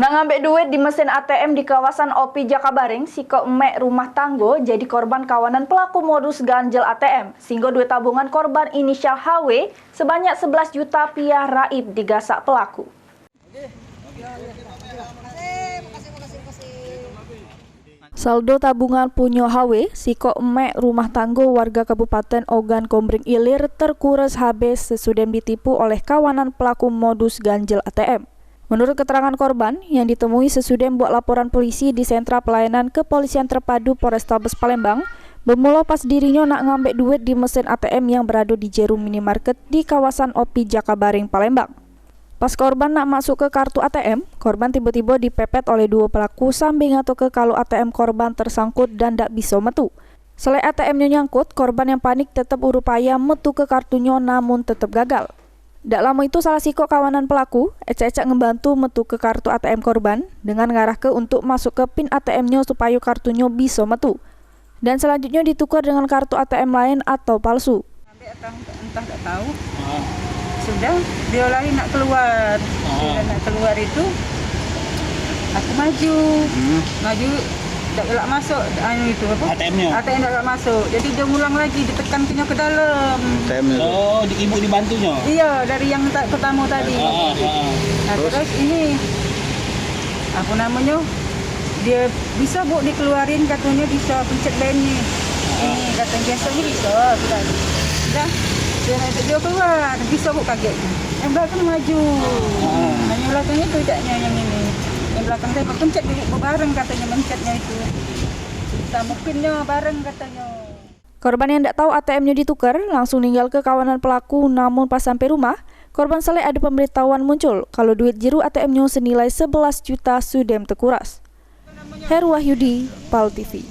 Nak ngambil duit di mesin ATM di kawasan OP Jakabaring, siko emek rumah tanggo jadi korban kawanan pelaku modus ganjel ATM. Sehingga duit tabungan korban inisial HW sebanyak 11 juta rupiah raib digasak pelaku. Saldo tabungan punya HW, siko emek rumah tanggo warga Kabupaten Ogan Komering Ilir terkuras habis sesudah ditipu oleh kawanan pelaku modus ganjel ATM. Menurut keterangan korban, yang ditemui sesudah membuat laporan polisi di Sentra Pelayanan Kepolisian Terpadu Polrestabes Palembang, bermula pas dirinya nak ngambil duit di mesin ATM yang berada di Jerum Minimarket di kawasan OP Jakabaring, Palembang. Pas korban nak masuk ke kartu ATM, korban tiba-tiba dipepet oleh dua pelaku sambil ngatuk ke kalau ATM korban tersangkut dan tak bisa metu. Selain ATM-nya nyangkut, korban yang panik tetap berupaya metu ke kartunya namun tetap gagal. Tak lama itu salah siko kawanan pelaku, ecek-ecek ngebantu metu ke kartu ATM korban dengan ngarah ke untuk masuk ke PIN ATM-nya supaya kartunya bisa metu. Dan selanjutnya ditukar dengan kartu ATM lain atau palsu. Entah tak tahu. Sudah dia lari nak keluar. Dia nak keluar itu aku maju. Maju tak gelak masuk itu apa? ATM-nya. ATM tak gelak masuk. Jadi dia ngulang lagi ditekan punya ke dalam. Oh, ibu dibantunya. Iya, dari yang pertama tadi. Nah, terus ini apa namanya? Dia bisa Bu dikeluarin katanya bisa pencet bandnya. Ini katanya biasanya bisa sudah. Dia keluar, bisa Bu kaget. Yang belakang maju. Yang belakangnya tidaknya yang ini. Yang belakang saya pencet dulu bareng katanya mencetnya itu. Kita mungkinnya bareng katanya. Korban yang tidak tahu ATM-nya ditukar langsung ninggal ke kawanan pelaku, namun pas sampai rumah, korban selai ada pemberitahuan muncul kalau duit jiru ATM-nya senilai 11 juta sudah terkuras. Heru Wahyudi, PAL TV.